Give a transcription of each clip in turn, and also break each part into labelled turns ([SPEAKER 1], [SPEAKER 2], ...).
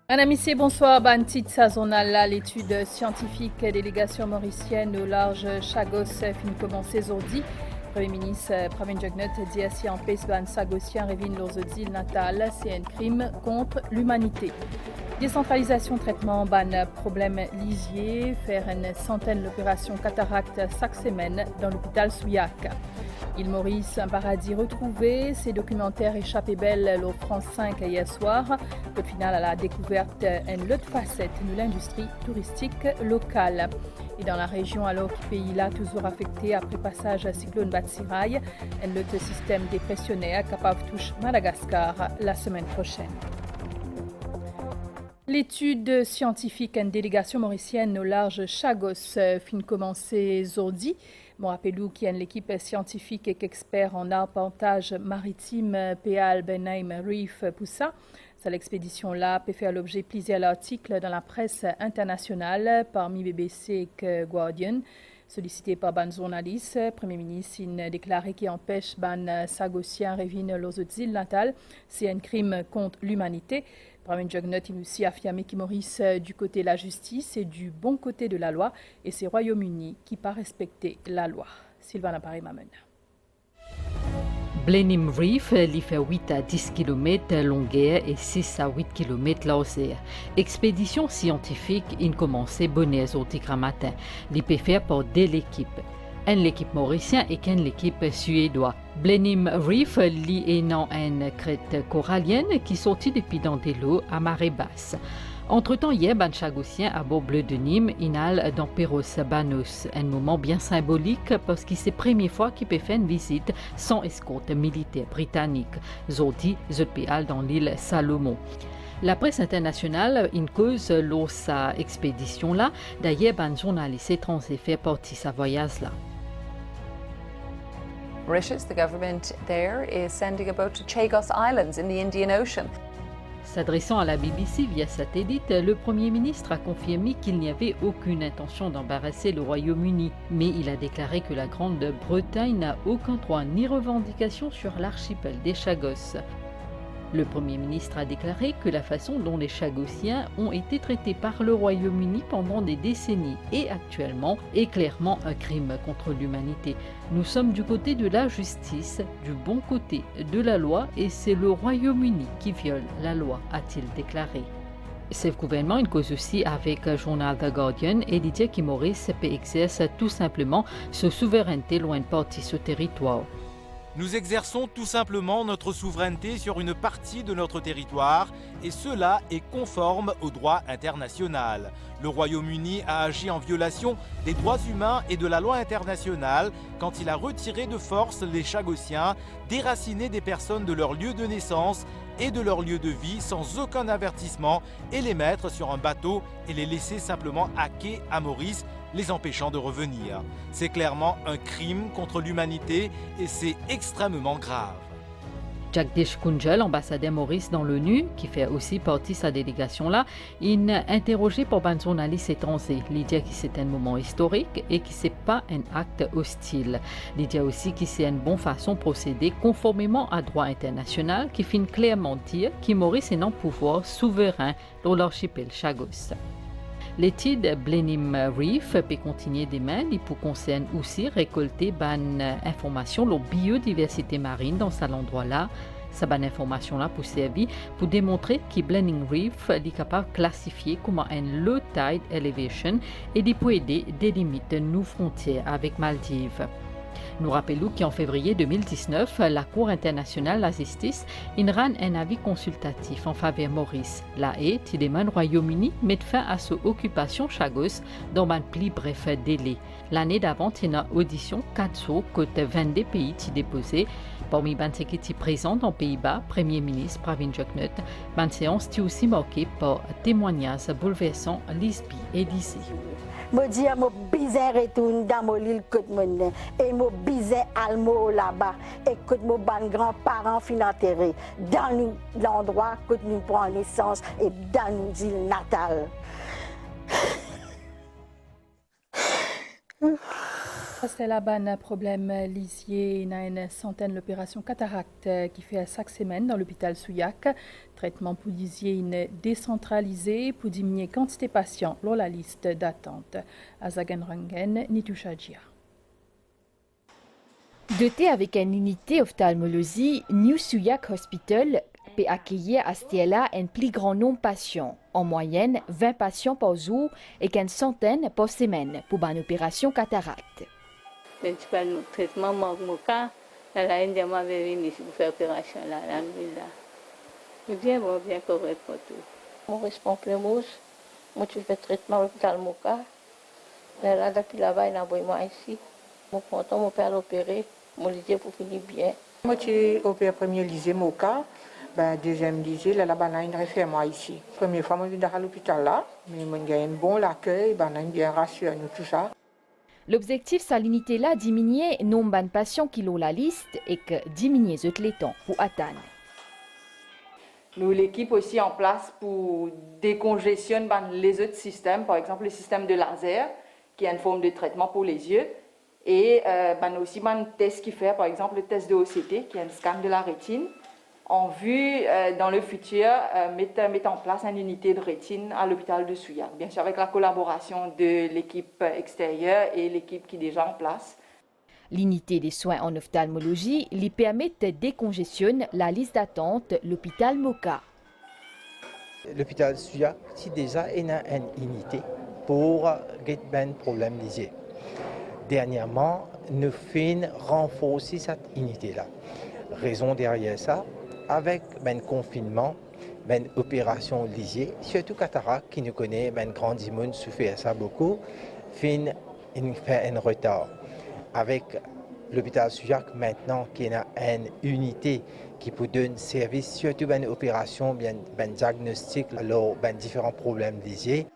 [SPEAKER 1] Anamisé, bonsoir. Ban titre saisonnal, l'étude scientifique délégation mauricienne au large Chagos fin commencé aujourd'hui. Premier ministre Pravin Jugnauth dit assis en paix ban Sagossien révine leurs îles natales, c'est un crime contre l'humanité. Décentralisation traitement ban problème lisier, faire une centaine d'opérations cataracte chaque semaine dans l'hôpital Souillac. Île Maurice, un paradis retrouvé, ces documentaires échappés belle au France 5 hier soir. Au final, à la découverte une autre facette de l'industrie touristique locale. Et dans la région, alors que le pays là toujours affecté après passage à cyclone Batsirai, un autre système dépressionnaire capable de toucher Madagascar la semaine prochaine. L'étude scientifique en délégation mauricienne au large Chagos fin commencé aujourd'hui. Mon rappelou qui est l'équipe scientifique et expert en arpentage maritime Péal Benheim Reef Poussa. L'expédition là peut faire l'objet de plusieurs articles dans la presse internationale parmi BBC et Guardian. Sollicité par ban journaliste, Premier ministre a déclaré qu'il empêche ban Sagossien révine aux autres îles natales. C'est un crime contre l'humanité. Pravin Jugnauth a aussi affirmé qu'il Maurice du côté de la justice et du bon côté de la loi et c'est Royaume-Uni qui pas respecté la loi. Sylvana Paris-Mamena.
[SPEAKER 2] Blenheim Reef li fait 8 à 10 km longueur et 6 à 8 km largeur. Expédition scientifique in commencé bonnes au tigre matin. Li peut faire par deux équipes. Une l'équipe mauricienne et une l'équipe suédoise. Blenheim Reef li est dans une crête corallienne qui sortit depuis dans de l'eau à marée basse. Entre-temps, hier, ban Chagossien à bord bleu de Nîmes, inhale dans Perros Banos. Un moment bien symbolique parce que c'est la première fois qu'il peut faire une visite sans escorte militaire britannique. Zodi, Zotpéal dans l'île Salomon. La presse internationale in cause lors de sa expédition là. D'ailleurs, ban journaliste étranger fait partie de sa voyage là.
[SPEAKER 3] Mauritius, the government there is sending a boat to Chagos Islands in the Indian Ocean.
[SPEAKER 2] S'adressant à la BBC via satellite, le Premier ministre a confirmé qu'il n'y avait aucune intention d'embarrasser le Royaume-Uni, mais il a déclaré que la Grande-Bretagne n'a aucun droit ni revendication sur l'archipel des Chagos. Le Premier ministre a déclaré que la façon dont les Chagossiens ont été traités par le Royaume-Uni pendant des décennies et actuellement est clairement un crime contre l'humanité. Nous sommes du côté de la justice, du bon côté de la loi et c'est le Royaume-Uni qui viole la loi, a-t-il déclaré. Ce gouvernement il cause aussi avec le journal The Guardian et dit que Maurice peut exercer tout simplement sa souveraineté loin de partie ce territoire.
[SPEAKER 4] Nous exerçons tout simplement notre souveraineté sur une partie de notre territoire et cela est conforme au droit international. Le Royaume-Uni a agi en violation des droits humains et de la loi internationale quand il a retiré de force les Chagossiens, déraciné des personnes de leur lieu de naissance et de leur lieu de vie sans aucun avertissement et les mettre sur un bateau et les laisser simplement à quai à Maurice, les empêchant de revenir. C'est clairement un crime contre l'humanité et c'est extrêmement grave.
[SPEAKER 2] Jagdish Kunjal, ambassadeur Maurice dans l'ONU, qui fait aussi partie de sa délégation là, il a interrogé pour un journaliste étranger. Il dit que c'est un moment historique et que ce n'est pas un acte hostile. Il dit aussi que c'est une bonne façon de procéder conformément à droit international qui finit clairement dire que Maurice est un pouvoir souverain dans l'archipel Chagos. L'étude Blenheim Reef peut continuer demain et pour concerne aussi récolter bonne information sur la biodiversité marine dans cet endroit-là. Cette bonne information-là pour servir pour démontrer que Blenheim Reef est capable de classifier comme un low tide elevation et de pouvoir aider des limites nos frontières avec Maldives. Nous rappelons qu'en février 2019, la Cour internationale de la justice a rendu un avis consultatif en faveur de Maurice. La haie, qui demande au Royaume-Uni met fin à son occupation Chagos dans un plus bref délai. L'année d'avant, il y a une audition 4 jours côté 22 pays qui déposé. Parmi les qui présents dans les Pays-Bas, Premier ministre Pravin Jugnauth, la séance est aussi marquée par témoignages bouleversants Lisby et d'ici.
[SPEAKER 5] Je dis à mon bizarre retourne dans mon île que mon et mon bizarre almo là-bas et que mon grands-parents fin enterrés dans l'endroit que nous prenons naissance et dans nos îles natales.
[SPEAKER 1] C'est là un problème lisier. Il y a une centaine d'opérations cataracte qui fait chaque semaine dans l'hôpital Souillac. Traitement pour lisier décentralisé pour diminuer la quantité de patients dans la liste d'attente. Azagenrangen, Nitushajia.
[SPEAKER 6] Doté avec une unité ophtalmologie, New Souillac Hospital peut accueillir à Stella un plus grand nombre de patients. En moyenne, 20 patients par jour et une centaine par semaine pour une opération cataracte.
[SPEAKER 7] Le traitement Moka, la India m'avait venu pour faire l'opération là, bien bon, bien correct pour tout.
[SPEAKER 8] Mon responsable moi je fais traitement à l'hôpital Moka. Là, depuis là-bas, il a envoyé moi ici. Mon content, mon père l'opéré, mon lisier pour finir bien.
[SPEAKER 9] Moi, j'ai opéré premier lisier Moka. Deuxième lisier, là-bas, il réfère moi ici. Première fois, je suis à l'hôpital là, mais j'ai un bon accueil, il bien rassuré nous tout ça.
[SPEAKER 6] L'objectif, c'est l'unité là diminuer le nombre de patients qui ont la liste et que diminuer les temps pour atteindre.
[SPEAKER 10] Nous, l'équipe aussi en place pour décongestionner les autres systèmes, par exemple le système de laser, qui est une forme de traitement pour les yeux, et aussi un test qui fait, par exemple, le test de OCT, qui est un scan de la rétine, en vue, dans le futur, mettre en place une unité de rétine à l'hôpital de Souillac. Bien sûr, avec la collaboration de l'équipe extérieure et l'équipe qui est déjà en place.
[SPEAKER 6] L'unité des soins en ophtalmologie lui permet de décongestionner la liste d'attente l'hôpital Moka.
[SPEAKER 11] L'hôpital Souillac, c'est déjà une unité pour les problèmes lisiers. Dernièrement, nous faisons renforcer cette unité-là. Raison derrière ça, avec le confinement, l'opération lisier, surtout cataracte qui nous connaît, grand immune souffre ça beaucoup, fait un retard. Avec l'hôpital Souillac maintenant qui a une unité qui peut donner service surtout une opération, un diagnostic, alors différents problèmes lisiers.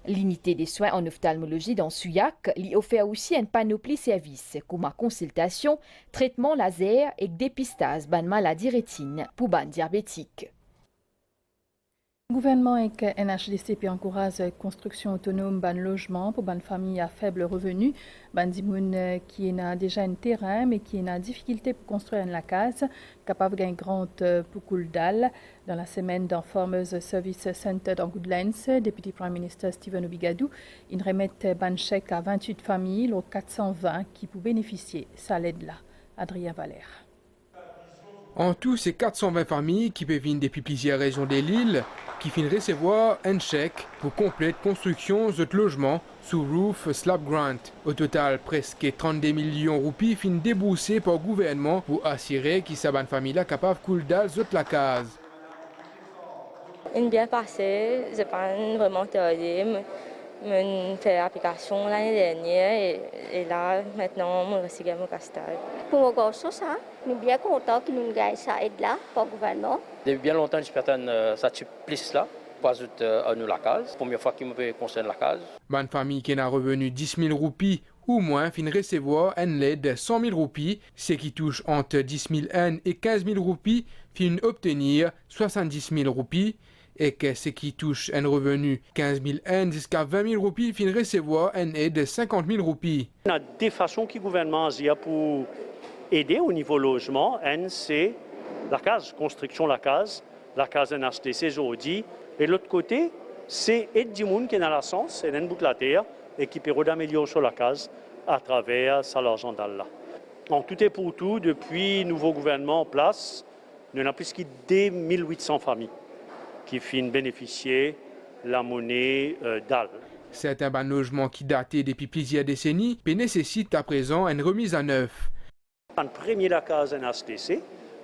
[SPEAKER 6] L'unité des soins en ophtalmologie dans Souillac lui offre aussi une panoplie de services comme consultation, traitement laser et dépistage de maladies rétine pour les diabétiques.
[SPEAKER 1] Le gouvernement et NHDC encouragent la construction autonome de logements pour les familles à faible revenu. Les gens qui ont déjà un terrain mais qui ont des difficultés pour construire la case, capable d'un grand poucoule dalle. Dans la semaine dans Farmers Service Center dans Goodlands, le député Prime Minister Stephen Obigadou, il remet un chèque à 28 familles, aux 420 qui peuvent bénéficier de cette aide-là. Adrien Valère.
[SPEAKER 12] En tout, c'est 420 familles qui peuvent venir depuis plusieurs régions de l'île qui finissent recevoir un chèque pour complète construction de logements sous Roof Slab Grant. Au total, presque 32 millions de roupies finissent déboursées par le gouvernement pour assurer que ces familles sont capables de couler dans la case.
[SPEAKER 8] Une bien passée, je n'ai pas vraiment tardé. Je fait l'application l'année dernière et là, maintenant, je reçois mon castage.
[SPEAKER 13] Pour mon garçon, ça, nous sommes bien contents que nous gagnons ça aide là pour le gouvernement.
[SPEAKER 14] Depuis bien longtemps, j'espère que ça plus là, pour ajouter à nous la case. Première fois qu'il me concerne la case.
[SPEAKER 12] Une famille qui a revenu 10 000 roupies ou moins finit recevoir une aide de 100 000 roupies. Ceux qui touchent entre 10 000 et 15 000 roupies finissent obtenir 70 000 roupies. Et que ceux qui touchent un revenu 15 000 N jusqu'à 20 000 roupies finissent recevoir une aide de 50 000 roupies.
[SPEAKER 15] Il y a des façons que le gouvernement a pour aider au niveau logement. C'est la case, construction la case NHDC aujourd'hui. Et l'autre côté, c'est aider du monde qui est dans la sens, et dans le bout de la terre, et qui peut améliorer sur la case à travers ça l'argent là. En tout et pour tout, depuis le nouveau gouvernement en place, nous avons plus que 1800 familles qui finissent bénéficier de la monnaie DAL.
[SPEAKER 12] C'est un logement qui datait depuis plusieurs décennies, mais nécessite à présent une remise à neuf.
[SPEAKER 15] En premier la case NHDC,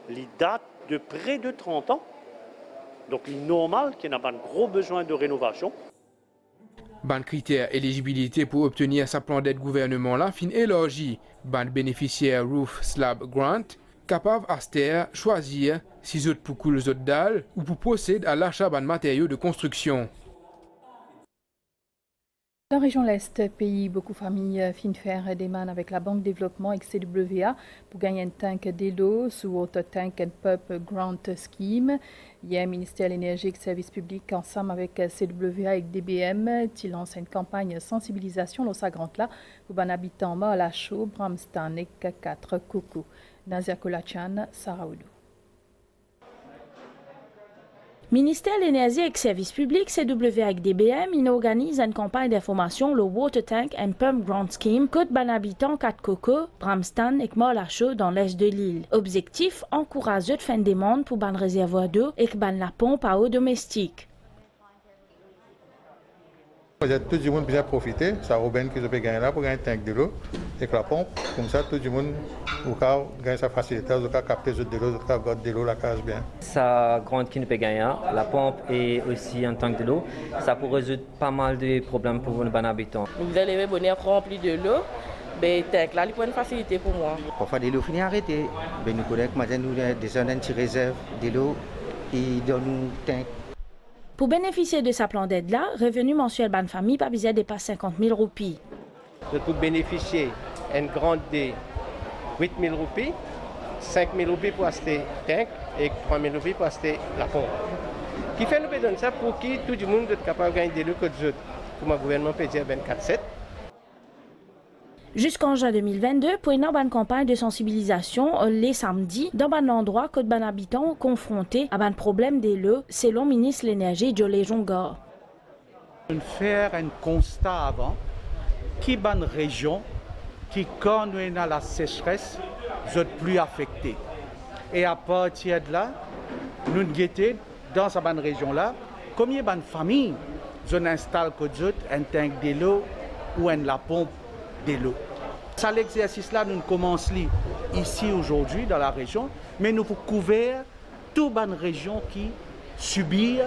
[SPEAKER 15] il date de près de 30 ans. Donc il est normal qu'il n'y ait pas de gros besoin de rénovation.
[SPEAKER 12] Ban critère éligibilité pour obtenir sa plan d'aide gouvernement-là fin élargi. Ban bénéficiaire Roof Slab Grant capable à choisir si autres pour couler les autres dalles ou pour procéder à l'achat de matériaux de construction.
[SPEAKER 1] Dans la région l'Est, pays, beaucoup de familles fin faire des mains avec la Banque Développement et CWA pour gagner un tank d'eau sous Auto Tank and Pump Grant Scheme. Hier, ministère de l'Énergie et Services publics, ensemble avec CWA et DBM, qui lance une campagne de sensibilisation dans sa grande là pour les habitants à la chaux, Bramstan et 4 Coucou. Nazia Kolachan, Saraoudou.
[SPEAKER 16] Ministère de l'Énergie et des Services publics, CWA avec DBM, il organise une campagne d'information, le Water Tank and Pump Grant Scheme, côte ban habitant 4 Coco, Bramstan et Morlacho dans l'est de l'île. Objectif, encourager de faire une demande pour ban réservoir d'eau et ban la pompe à eau domestique.
[SPEAKER 17] Tout le monde peut profiter, ça Robin qui peut gagner là pour gagner un tank de l'eau avec la pompe, comme ça tout le monde gagne sa facilité, de capter de l'eau, de garder de l'eau la case bien.
[SPEAKER 18] Ça grande qui ne peut gagner, la pompe et aussi un tank de l'eau, ça peut résoudre pas mal de problèmes pour nos habitants.
[SPEAKER 19] Vous allez venir remplir de l'eau, mais tank là, il faut une facilité pour moi.
[SPEAKER 20] Parfois de l'eau finit arrêtée, ben nous connaissons maintenant nous des zones qui réservent de l'eau et dans nos tanks.
[SPEAKER 16] Pour bénéficier de sa plan d'aide-là, revenu mensuel ban famille pas besoin de dépasser 50 000 roupies.
[SPEAKER 21] Pour bénéficier d'une grande de 8 000 roupies, 5 000 roupies pour acheter tank et 3 000 roupies pour acheter la pompe. Qui fait nous donner ça pour que tout le monde soit capable de gagner de l'eau que les autres. Comme le gouvernement peut dire 24/7.
[SPEAKER 16] Jusqu'en juin 2022, pour une bonne campagne de sensibilisation les samedis dans un endroit que les habitants confrontés à un problème de l'eau, selon le ministre de l'Énergie, Jolé Jonga.
[SPEAKER 22] Faire un constat avant, qui est une région qui, quand nous avons la sécheresse, sont plus affectées. Et à partir de là, nous guettons dans cette région-là, combien de familles installent un tank de l'eau ou la pompe de l'eau. Ça, l'exercice-là, nous commençons ici aujourd'hui dans la région, mais nous pouvons couvrir toute une région qui subit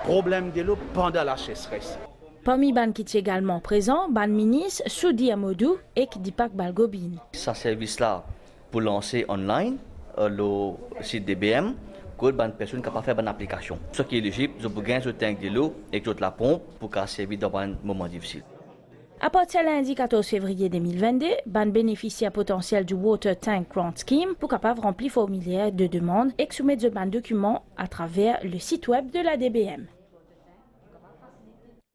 [SPEAKER 22] problème de l'eau pendant la sécheresse.
[SPEAKER 16] Parmi les qui sont également présents, le ministre Soudi Amadou et Dipak Balgobin.
[SPEAKER 23] Ce service-là, pour lancer online le site DBM, que les personnes qui peuvent faire une application. Ce qui est éligible, je peux gagner ce tank de l'eau et la pompe pour qu'elle serve dans un moment difficile.
[SPEAKER 16] À partir de lundi 14 février 2022, ban bénéficiaire potentiel du Water Tank Grant Scheme pour capable remplir formulaire de demande et soumettre ce ban document à travers le site web de la DBM.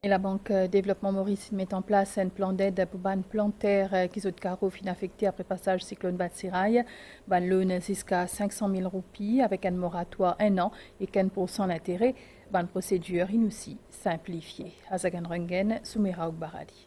[SPEAKER 1] Et la Banque Développement Maurice met en place un plan d'aide pour ban plantaires qui sont carreaux affectés après passage cyclone Batsirai. Ban loan jusqu'à 500 000 roupies avec un moratoire 1 an et 15% d'intérêt. Ban procédure aussi simplifiée. Azagan Rungen, Soumera Baradi.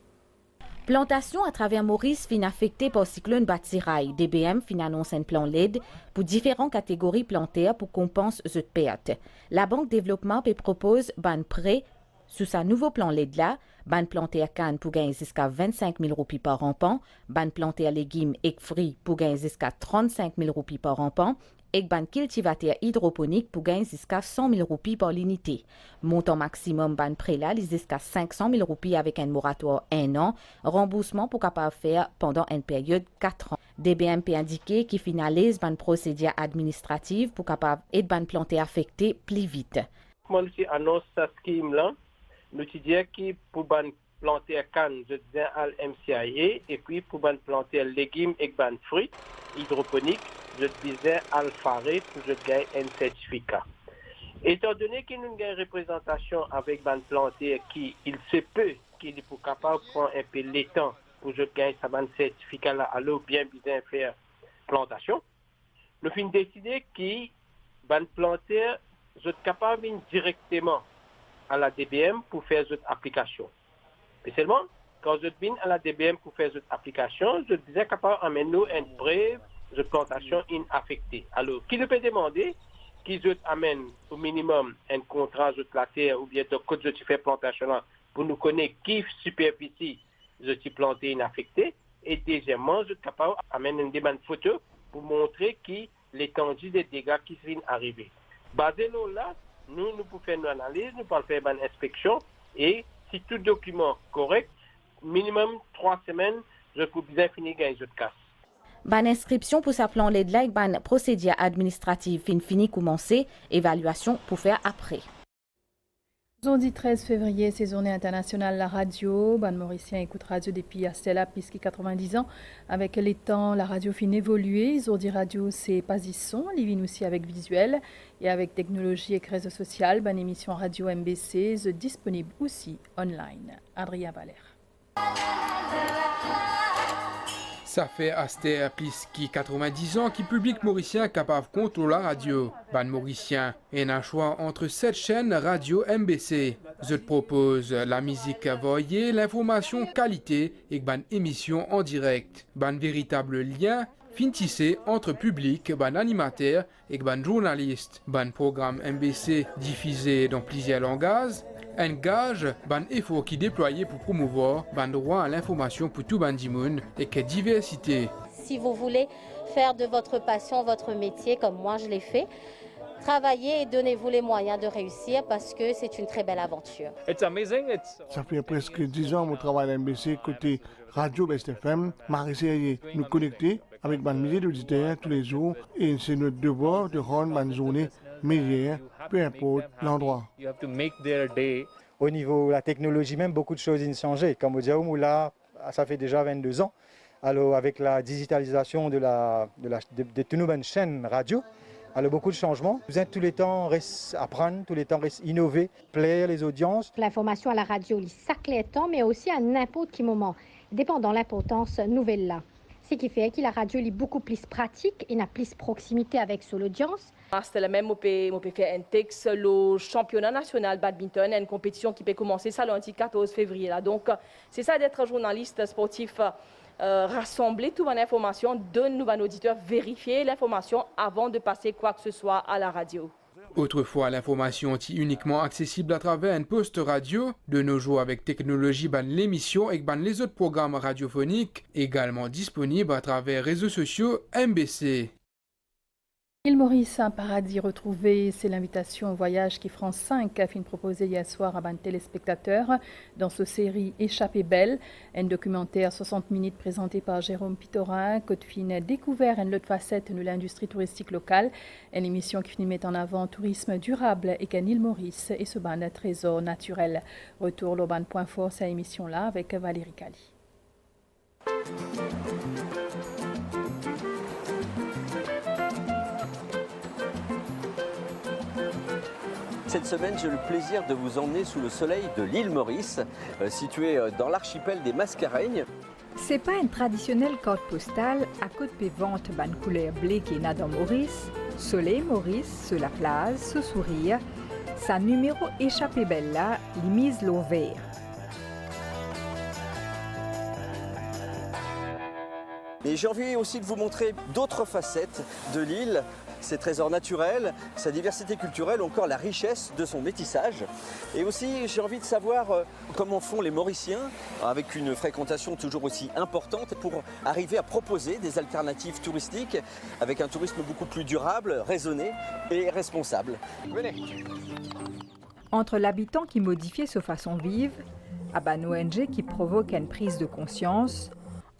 [SPEAKER 6] Plantation à travers Maurice fin affectée par cyclone Batsirai. DBM fin annonce un plan LED pour différentes catégories plantaires pour compenser cette perte. La Banque Développement propose ban prêt sous sa nouveau plan LED là, ban plantaire canne pour gagner jusqu'à 25 000 roupies par rampant, ban plantaire légumes et fruits pour gagner jusqu'à 35 000 roupies par rampant, et ban cultivateur hydroponique pour gagner jusqu'à 100 000 roupies par l'unité. Montant maximum ban prêt là, jusqu'à 500 000 roupies avec un moratoire 1 an, remboursement pour capable faire pendant une période 4 ans. DBMP indiqué qui finalise ban procédure administrative pour capable être ban planté affecté plus vite.
[SPEAKER 21] Moi, je annonce ce scheme là, nous disons que pour ban planter canne, je disais à l'MCIA et puis pour ban planter légumes et ban fruits hydroponiques, je disais à l'Faré pour je gagne un certificat. Étant donné qu'il y a une représentation avec ban planter qui il se peut qu'il est pour capable de prendre un peu le temps pour je gagne sa ban certificat là à l'eau bien faire plantation, nous avons décidé que ban planter je suis capable de directement à la DBM pour faire cette application. Mais seulement, quand je viens à la DBM pour faire cette application, je disais capable d'amener un prêt de plantation inaffectée. Alors, qui peut demander qu'ils amènent au minimum un contrat de la terre ou bien de code de faire plantation là, pour nous connaître qui superficie je suis planté inaffecté. Et deuxièmement, je suis capable d'amener une demande photo pour montrer qui l'étendue des dégâts qui viennent arriver. Basé là, nous pouvons faire une analyse, nous pouvons faire une inspection et si tout document correct, minimum 3 semaines, je peux bien finir gagner cette casse.
[SPEAKER 6] Ban inscription pour sa plan LED like ban procédure administrative fini commencer, évaluation pour faire après.
[SPEAKER 1] Jeudi 13 février, c'est journée internationale la radio. Ban Mauricien écoute radio depuis Astella puisqu'il 90 ans. Avec les temps, la radio fin évoluer. Aujourd'hui radio, c'est pas y son, il vient aussi avec visuel et avec technologie et réseaux sociaux. Ban émission radio MBC, disponible aussi online. Adrien Valère.
[SPEAKER 12] Ça fait Aster plus qui 90 ans qui public mauricien capable de contrôler la radio. Ban mauricien et un choix entre 7 chaînes radio MBC. Je te propose la musique voyée, l'information qualité et ban émission en direct. Ban véritable lien fin tissé entre public, ban animateur et ban journaliste. Ban programme MBC diffusé dans plusieurs langages. Un gage, ban effort qui déployé pour promouvoir ban droit à l'information pour tout ban dimoun et que diversité.
[SPEAKER 2] Si vous voulez faire de votre passion votre métier, comme moi je l'ai fait, travaillez et donnez-vous les moyens de réussir parce que c'est une très belle aventure.
[SPEAKER 3] Ça fait presque 10 ans que je travaille à MBC côté Radio Best FM. Marie nous connecter avec un millier d'auditeurs tous les jours et c'est notre devoir de rendre ma journée meilleure, peu importe l'endroit.
[SPEAKER 4] Au niveau de la technologie, même beaucoup de choses ont changé. Comme au Diaoum, là, ça fait déjà 22 ans. Alors, avec la digitalisation de toutes nos chaînes radio, alors beaucoup de changements. Vous êtes tous les temps apprendre, tous les temps innover, plaire les audiences.
[SPEAKER 24] L'information à la radio, il saclait temps, mais aussi à n'importe quel moment, dépendant de l'importance nouvelle là. Ce qui fait que la radio est beaucoup plus pratique et n'a plus proximité avec son audience.
[SPEAKER 19] C'était le même, on peut faire un texte, le championnat national badminton, une compétition qui peut commencer ça lundi 14 février. Là. Donc, c'est ça d'être journaliste sportif, rassembler toute l'information, donner à nos auditeurs, vérifier l'information avant de passer quoi que ce soit à la radio.
[SPEAKER 12] Autrefois, l'information était uniquement accessible à travers un poste radio. De nos jours, avec technologie, ban l'émission et ban les autres programmes radiophoniques, également disponibles à travers réseaux sociaux MBC.
[SPEAKER 1] Île Maurice, un paradis retrouvé, c'est l'invitation au voyage qui France 5 a fini proposer hier soir à ban téléspectateurs dans sa série Échappée belle, un documentaire 60 minutes présenté par Jérôme Pitorin, côte fine découvert une autre facette de l'industrie touristique locale, une émission qui finit met en avant tourisme durable et qu'un île Maurice et ce ban trésor naturel. Retour au ban point fort cette émission-là avec Valérie Cali.
[SPEAKER 25] Cette semaine, j'ai le plaisir de vous emmener sous le soleil de l'île Maurice, située dans l'archipel des Mascareignes.
[SPEAKER 26] C'est pas une traditionnelle carte postale à côte pévante ban couleur blé qui est dans Maurice, soleil Maurice, sur la plage, ce sourire, sa numéro échappé belle là, mise l'eau vert.
[SPEAKER 25] Et j'ai envie aussi de vous montrer d'autres facettes de l'île, ses trésors naturels, sa diversité culturelle, ou encore la richesse de son métissage. Et aussi, j'ai envie de savoir comment font les Mauriciens, avec une fréquentation toujours aussi importante, pour arriver à proposer des alternatives touristiques avec un tourisme beaucoup plus durable, raisonné et responsable. Venez.
[SPEAKER 26] Entre l'habitant qui modifie sa façon de vivre, à ban ONG qui provoque une prise de conscience,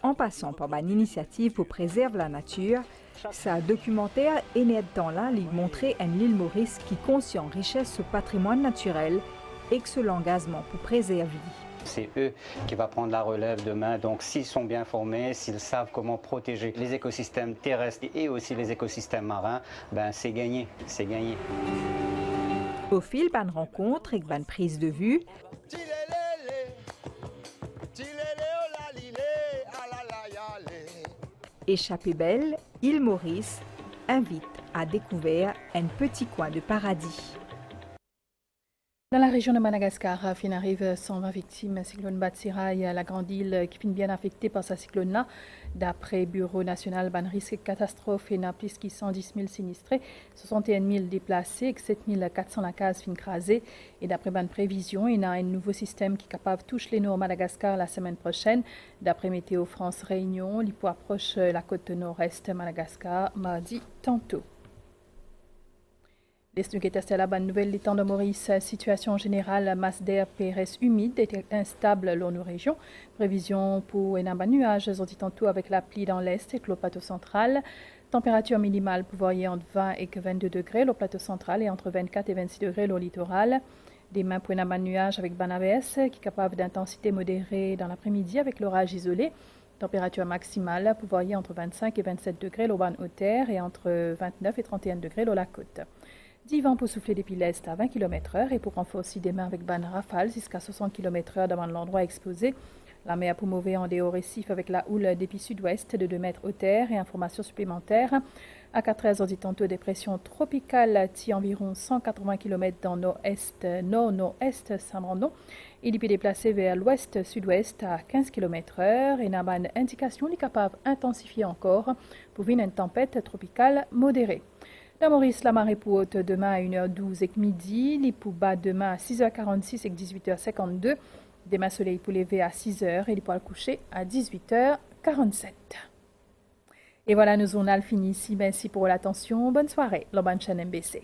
[SPEAKER 26] en passant par une initiative pour préserver la nature, sa documentaire est né de temps-là lui montrer une île Maurice qui conscient richesse ce patrimoine naturel et que ce l'engagement pour préserver.
[SPEAKER 27] C'est eux qui vont prendre la relève demain, donc s'ils sont bien formés, s'ils savent comment protéger les écosystèmes terrestres et aussi les écosystèmes marins, ben c'est gagné, c'est gagné.
[SPEAKER 26] Au fil d'une rencontre et d'une prise de vue, Échappée belle, île Maurice invite à découvrir un petit coin de paradis.
[SPEAKER 1] Dans la région de Madagascar, fin arrive 120 victimes. Cyclone Batsirai, la grande île qui finit bien affectée par ce cyclone-là. D'après le Bureau national ban risque catastrophe, il y a plus de 110 000 sinistrés, 61 000 déplacés, 7 400 la case fin crasée. Et d'après ban prévision, il y a un nouveau système qui est capable de toucher les nord Madagascar la semaine prochaine. D'après Météo France Réunion, il peut approcher la côte nord-est Madagascar mardi tantôt. Les Snuguetas la bonne nouvelle, les temps de Maurice, situation générale, masse d'air PRS humide et instable dans nos régions. Prévision pour un bas nuage, dit tantôt avec la pluie dans l'est et le plateau central. Température minimale pour voyer entre 20 et 22 degrés au plateau central et entre 24 et 26 degrés au littoral. Demain, pour un nuage avec Banabès, qui est capable d'intensité modérée dans l'après-midi avec l'orage isolé. Température maximale pour varier entre 25 et 27 degrés l'au ban haute-terre et entre 29 et 31 degrés l'au la côte. Divan pour souffler depuis l'est à 20 km/h et pour renforcer demain avec ban rafale jusqu'à 60 km/h devant l'endroit exposé. La mer pour mauvais en dehors récif avec la houle depuis sud-ouest de 2 mètres haute-terre et information supplémentaire. À 4h, on dit tantôt dépression tropicale qui environ 180 km dans nord-est, nord-nord-est Saint-Brandon. Il peut déplacer vers l'ouest-sud-ouest à 15 km/h et n'a pas d'indication il est capable d'intensifier encore pour venir une tempête tropicale modérée. Dans Maurice, la marée pour haute demain à 1h12 et midi, les pour bas demain à 6h46 et 18h52. Demain, soleil pour lever à 6h et les poils coucher à 18h47. Et voilà, nos journaux finis ici. Merci pour l'attention. Bonne soirée. La bonne chaîne MBC.